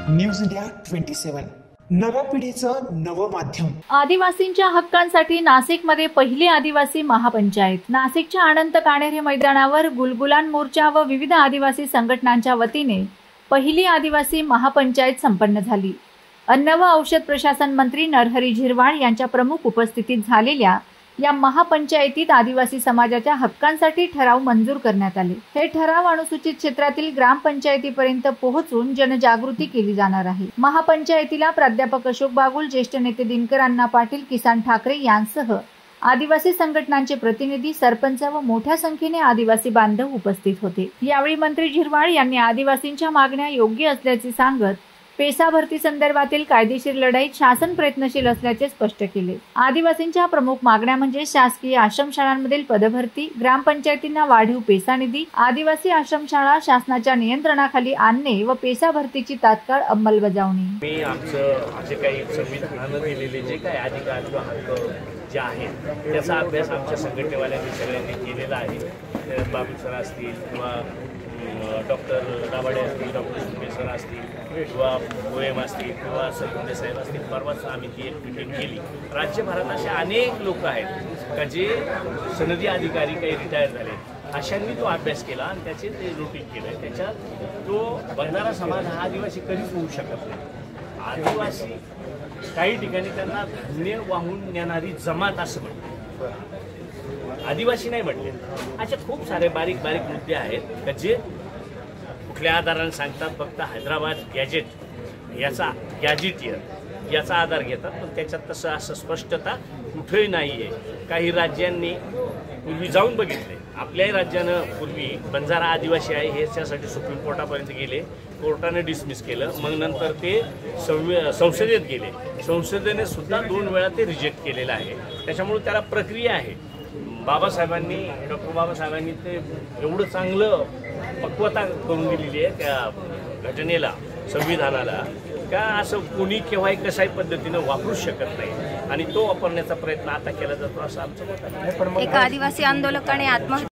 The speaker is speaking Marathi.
न्यूज इंडिया 27 नव्या पिढीचं नवं माध्यम। आदिवासींच्या हक्कांसाठी नाशिकमध्ये पहिली आदिवासी महापंचायत। नाशिकच्या अनंत काणेरे मैदानावर गुलगुलान मोर्चा व विविध आदिवासी संघटनांच्या वतीने पहिली आदिवासी महापंचायत संपन्न झाली। अन्न व औषध प्रशासन मंत्री नरहरी झिरवाळ यांच्या प्रमुख उपस्थितीत झालेल्या या महापंचायतीत आदिवासी समाजाच्या हक्कांसाठी ठराव मंजूर करण्यात आले। हे ठराव अनुसूचित क्षेत्रातील ग्रामपंचायतीपर्यंत पोहोचून जनजागृती केली जाणार आहे। महापंचायतीला प्राध्यापक अशोक बागुल, ज्येष्ठ नेते दिनकर अण्णा पाटील, किसान ठाकरे यांसह आदिवासी संघटनांचे प्रतिनिधी, सरपंच व मोठ्या संख्येने आदिवासी बांधव उपस्थित होते। यावेळी मंत्री झिरवाळ यांनी आदिवासींच्या मागण्या योग्य असल्याचे सांगत पेसा भरती संदर्भातील कायदेशीर लढाईत शासन प्रयत्नशील असल्याचे स्पष्ट केले। आदिवासींच्या प्रमुख मागण्या म्हणजे शासकीय आश्रमशाळांमधील पदभरती, ग्रामपंचायतींना वाढीव पेसा निधी, आदिवासी आश्रमशाळा शासनाच्या नियंत्रणाखाली आणणे व पेसा भरतीची तात्काळ अंमलबजावणी। मी आमचं जे काही संविधानाने दिलेले जे काही अधिकार किंवा हक्क जे आहेत त्याचा अभ्यास आमच्या संघटनेवाल्यांनी सगळ्यांनी केलेला आहे। बाबू सर असतील किंवा डॉक्टर दाभाडे असतील, डॉक्टर सुमे सर असतील किंवा ओएम असतील किंवा सरकुंडे साहेब असतील, परवाच आम्ही ती एक मीटिंग केली। राज्यभरात असे अनेक लोक आहेत का जे सनदी अधिकारी काही रिटायर झाले, अशांनी तो अभ्यास केला आणि त्याचे ते रुटीन केलं। त्याच्यात तो बंजारा समाज हा आदिवासी कधीच होऊ शकत नाही। आदिवासी काही ठिकाणी त्यांना धान्य वाहून नेणारी जमात असं म्हणतात, आदिवासी नाही म्हटले। असे खूप सारे बारीक बारीक मुद्दे आहेत जे कुठल्या आधाराने सांगतात, फक्त हैदराबाद गॅजेट याचा गॅजेटियर याचा आधार घेतात, पण त्याच्यात तसं असं स्पष्टता कुठेही नाही आहे। काही राज्यांनी पूर्वी जाऊन बघितले, आपल्याही राज्यानं पूर्वी बंजारा आदिवासी आहे ह्याच्यासाठी सुप्रीम कोर्टापर्यंत गेले, कोर्टाने डिसमिस केलं, मग नंतर ते संसदेत गेले, संसदेने सुद्धा 2 वेळा ते रिजेक्ट केलेलं आहे। त्याच्यामुळे त्याला प्रक्रिया आहे। बाबासाहेबांनी, डॉक्टर बाबासाहेबांनी ते एवढं चांगलं पक्वता करून दिलेली आहे त्या घटनेला, संविधानाला, का असं कोणी केव्हाही कशाही पद्धतीनं वापरू शकत नाही आणि तो वापरण्याचा प्रयत्न आता केला जातो असं आमचं मत आहे। एका आदिवासी आंदोलकाने आत्महत्या